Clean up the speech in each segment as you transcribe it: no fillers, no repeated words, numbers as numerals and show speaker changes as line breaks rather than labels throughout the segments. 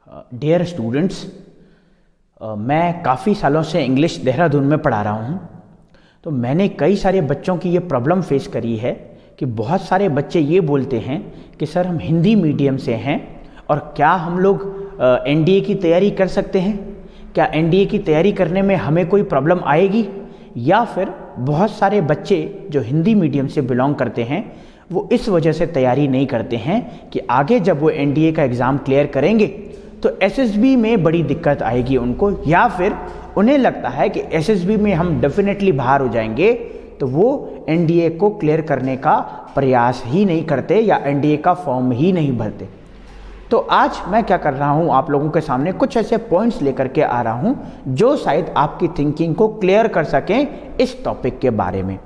Dear students, मैं काफ़ी सालों से इंग्लिश देहरादून में पढ़ा रहा हूँ। तो मैंने कई सारे बच्चों की ये प्रॉब्लम फेस करी है कि बहुत सारे बच्चे ये बोलते हैं कि सर हम हिंदी मीडियम से हैं और क्या हम लोग एनडीए की तैयारी कर सकते हैं? क्या एनडीए की तैयारी करने में हमें कोई प्रॉब्लम आएगी? या फिर बहुत सारे बच्चे जो हिंदी मीडियम से बिलोंग करते हैं वो इस वजह से तैयारी नहीं करते हैं कि आगे जब वो एनडीए का एग्ज़ाम क्लियर करेंगे तो एसएसबी में बड़ी दिक्कत आएगी उनको, या फिर उन्हें लगता है कि एसएसबी में हम डेफिनेटली बाहर हो जाएंगे तो वो एनडीए को क्लियर करने का प्रयास ही नहीं करते या एनडीए का फॉर्म ही नहीं भरते। तो आज मैं क्या कर रहा हूँ, आप लोगों के सामने कुछ ऐसे पॉइंट्स लेकर के आ रहा हूँ जो शायद आपकी थिंकिंग को क्लियर कर सकें इस टॉपिक के बारे में।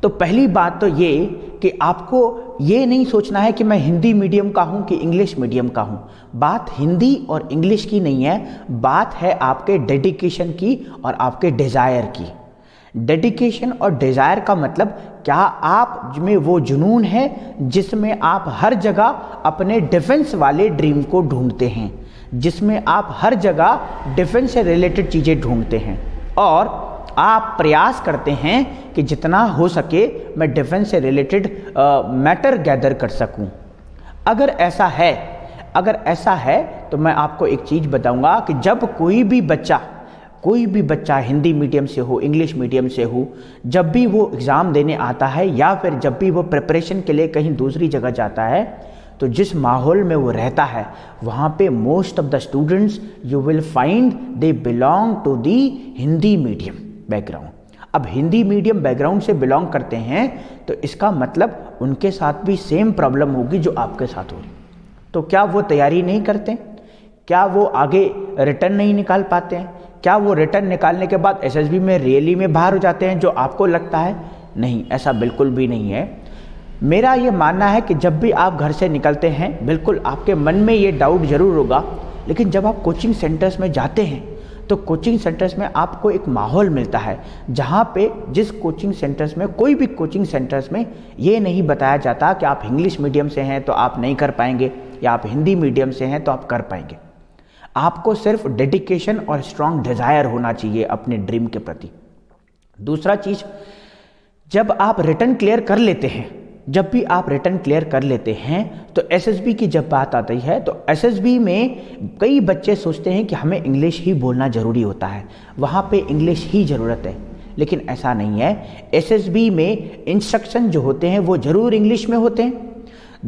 तो पहली बात तो ये कि आपको ये नहीं सोचना है कि मैं हिंदी मीडियम का हूँ कि इंग्लिश मीडियम का हूँ। बात हिंदी और इंग्लिश की नहीं है, बात है आपके डेडिकेशन की और आपके डिज़ायर की। डेडिकेशन और डिज़ायर का मतलब क्या आप में वो जुनून है जिसमें आप हर जगह अपने डिफेंस वाले ड्रीम को ढूंढते हैं, जिसमें आप हर जगह डिफेंस से रिलेटेड चीज़ें ढूंढते हैं और आप प्रयास करते हैं कि जितना हो सके मैं डिफेंस से रिलेटेड मैटर गैदर कर सकूं। अगर ऐसा है तो मैं आपको एक चीज़ बताऊंगा कि जब कोई भी बच्चा हिंदी मीडियम से हो, इंग्लिश मीडियम से हो, जब भी वो एग्ज़ाम देने आता है या फिर जब भी वो प्रिपरेशन के लिए कहीं दूसरी जगह जाता है तो जिस माहौल में वो रहता है वहाँ पे most of the students you will find they belong to the Hindi medium background. अब हिंदी मीडियम बैकग्राउंड से बिलोंग करते हैं तो इसका मतलब उनके साथ भी सेम प्रॉब्लम होगी जो आपके साथ हो रही। तो क्या वो तैयारी नहीं करते? क्या वो आगे रिटर्न नहीं निकाल पाते हैं? क्या वो रिटर्न निकालने के बाद एसएसबी में रियली में बाहर हो जाते हैं जो आपको लगता है? नहीं, ऐसा बिल्कुल भी नहीं है। मेरा ये मानना है कि जब भी आप घर से निकलते हैं बिल्कुल आपके मन में ये डाउट ज़रूर होगा, लेकिन जब आप कोचिंग सेंटर्स में जाते हैं तो कोचिंग सेंटर्स में आपको एक माहौल मिलता है जहाँ पे जिस कोचिंग सेंटर्स में, कोई भी कोचिंग सेंटर्स में ये नहीं बताया जाता कि आप इंग्लिश मीडियम से हैं तो आप नहीं कर पाएंगे या आप हिंदी मीडियम से हैं तो आप कर पाएंगे। आपको सिर्फ डेडिकेशन और स्ट्रॉन्ग डिज़ायर होना चाहिए अपने ड्रीम के प्रति। दूसरा चीज़, जब आप रिटर्न क्लियर कर लेते हैं तो एसएसबी की जब बात आती है तो एसएसबी में कई बच्चे सोचते हैं कि हमें इंग्लिश ही बोलना ज़रूरी होता है, वहाँ पे इंग्लिश ही ज़रूरत है, लेकिन ऐसा नहीं है। एसएसबी में इंस्ट्रक्शन जो होते हैं वो ज़रूर इंग्लिश में होते हैं।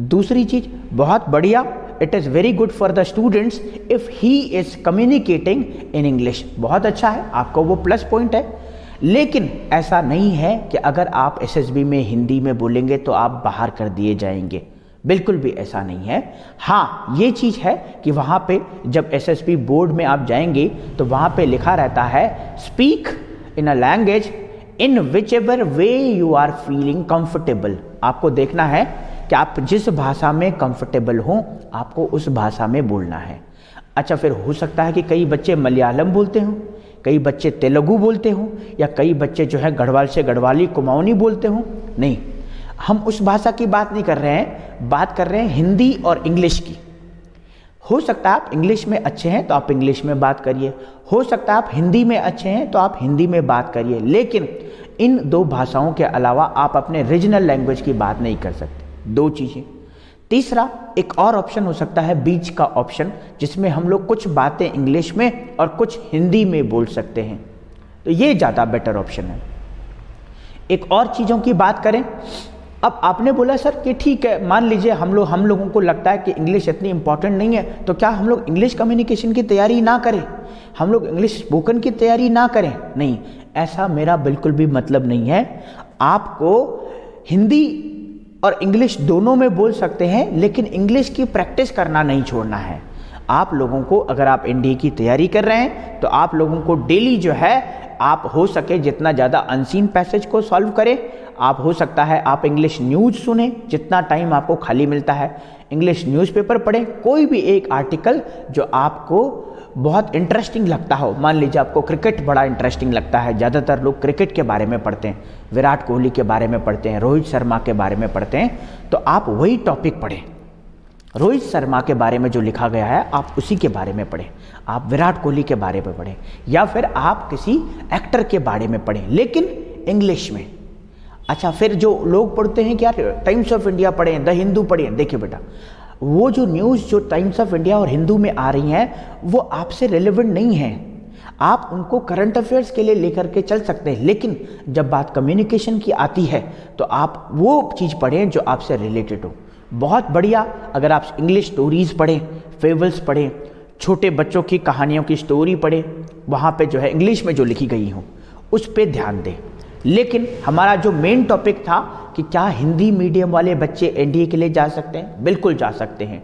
दूसरी चीज़ बहुत बढ़िया, it is very good for the students if he is communicating in English. बहुत अच्छा है, आपको वो प्लस पॉइंट है। लेकिन ऐसा नहीं है कि अगर आप एसएसबी में हिंदी में बोलेंगे तो आप बाहर कर दिए जाएंगे, बिल्कुल भी ऐसा नहीं है। हाँ, ये चीज़ है कि वहाँ पे जब एसएसबी बोर्ड में आप जाएंगे तो वहाँ पे लिखा रहता है speak in a language in whichever way you are feeling comfortable. आपको देखना है कि आप जिस भाषा में कंफर्टेबल हों आपको उस भाषा में बोलना है। अच्छा, फिर हो सकता है कि कई बच्चे मलयालम बोलते हों, कई बच्चे तेलुगु बोलते हों, या कई बच्चे जो है गढ़वाल से गढ़वाली कुमाऊनी बोलते हों। नहीं, हम उस भाषा की बात नहीं कर रहे हैं, बात कर रहे हैं हिंदी और इंग्लिश की। हो सकता है आप इंग्लिश में अच्छे हैं तो आप इंग्लिश में बात करिए, हो सकता है आप हिंदी में अच्छे हैं तो आप हिंदी में बात करिए, लेकिन इन दो भाषाओं के अलावा आप अपने रीजनल लैंग्वेज की बात नहीं कर सकते। दो चीज़ें। तीसरा, एक और ऑप्शन हो सकता है बीच का ऑप्शन, जिसमें हम लोग कुछ बातें इंग्लिश में और कुछ हिंदी में बोल सकते हैं, तो ये ज़्यादा बेटर ऑप्शन है। एक और चीज़ों की बात करें, अब आपने बोला सर कि ठीक है, मान लीजिए हम लोगों को लगता है कि इंग्लिश इतनी इंपॉर्टेंट नहीं है, तो क्या हम लोग इंग्लिश कम्युनिकेशन की तैयारी ना करें, हम लोग इंग्लिश स्पोकन की तैयारी ना करें? नहीं, ऐसा मेरा बिल्कुल भी मतलब नहीं है। आपको हिंदी और इंग्लिश दोनों में बोल सकते हैं, लेकिन इंग्लिश की प्रैक्टिस करना नहीं छोड़ना है। आप लोगों को, अगर आप एनडीए की तैयारी कर रहे हैं तो आप लोगों को डेली जो है आप हो सके जितना ज़्यादा अनसीन पैसेज को सॉल्व करें। आप हो सकता है आप इंग्लिश न्यूज़ सुने, जितना टाइम आपको खाली मिलता है इंग्लिश न्यूज़पेपर पढ़ें, कोई भी एक आर्टिकल जो आपको बहुत इंटरेस्टिंग लगता हो। मान लीजिए आपको क्रिकेट बड़ा इंटरेस्टिंग लगता है, ज़्यादातर लोग क्रिकेट के बारे में पढ़ते हैं, विराट कोहली के बारे में पढ़ते हैं, रोहित शर्मा के बारे में पढ़ते हैं, तो आप वही टॉपिक पढ़ें। रोहित शर्मा के बारे में जो लिखा गया है आप उसी के बारे में पढ़ें, आप विराट कोहली के बारे में पढ़ें, या फिर आप किसी एक्टर के बारे में पढ़ें, लेकिन इंग्लिश में। अच्छा, फिर जो लोग पढ़ते हैं कि यार टाइम्स ऑफ इंडिया पढ़ें, द हिंदू पढ़ें, देखिए बेटा, वो जो न्यूज़ जो टाइम्स ऑफ इंडिया और हिंदू में आ रही हैं वो आपसे रिलेवेंट नहीं है। आप उनको करंट अफेयर्स के लिए लेकर के चल सकते हैं, लेकिन जब बात कम्युनिकेशन की आती है तो आप वो चीज़ पढ़ें जो आपसे रिलेटेड हो। बहुत बढ़िया, अगर आप इंग्लिश स्टोरीज़ पढ़ें, फेबल्स पढ़ें, छोटे बच्चों की कहानियों की स्टोरी पढ़ें, वहाँ पे जो है इंग्लिश में जो लिखी गई हो उस पर ध्यान दें। लेकिन हमारा जो मेन टॉपिक था कि क्या हिंदी मीडियम वाले बच्चे एनडीए के लिए जा सकते हैं? बिल्कुल जा सकते हैं।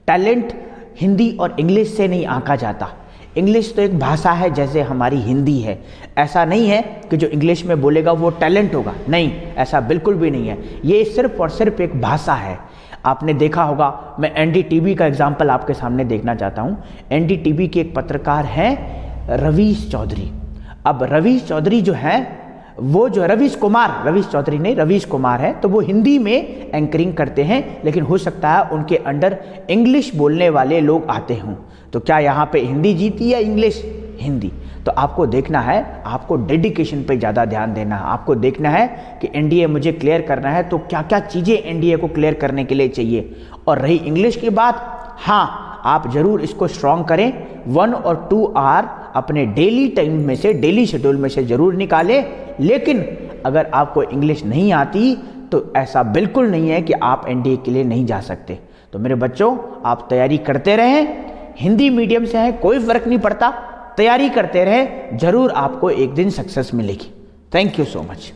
टैलेंट हिंदी और इंग्लिश से नहीं आंका जाता। इंग्लिश तो एक भाषा है जैसे हमारी हिंदी है। ऐसा नहीं है कि जो इंग्लिश में बोलेगा वो टैलेंट होगा, नहीं, ऐसा बिल्कुल भी नहीं है। ये सिर्फ और सिर्फ एक भाषा है। आपने देखा होगा, मैं एनडीटीवी का एग्जाम्पल आपके सामने देखना चाहता हूँ। एनडीटीवी के एक पत्रकार हैं रवीश चौधरी। अब रवीश चौधरी जो हैं वो जो रवीश चौधरी नहीं, रवीश कुमार है, तो वो हिंदी में एंकरिंग करते हैं, लेकिन हो सकता है उनके अंडर इंग्लिश बोलने वाले लोग आते हों। तो क्या यहाँ पे हिंदी जीती या इंग्लिश? हिंदी। तो आपको देखना है, आपको डेडिकेशन पे ज़्यादा ध्यान देना है। आपको देखना है कि एनडीए मुझे क्लियर करना है तो क्या क्या चीज़ें एनडीए को क्लियर करने के लिए चाहिए। और रही इंग्लिश की बात, हाँ, आप ज़रूर इसको स्ट्रॉन्ग करें। 1 और 2 आवर अपने डेली टाइम में से, डेली शेड्यूल में से ज़रूर निकालें। लेकिन अगर आपको इंग्लिश नहीं आती तो ऐसा बिल्कुल नहीं है कि आप एनडीए के लिए नहीं जा सकते। तो मेरे बच्चों, आप तैयारी करते रहें। हिंदी मीडियम से हैं कोई फ़र्क नहीं पड़ता, तैयारी करते रहें, ज़रूर आपको एक दिन सक्सेस मिलेगी। Thank you so much.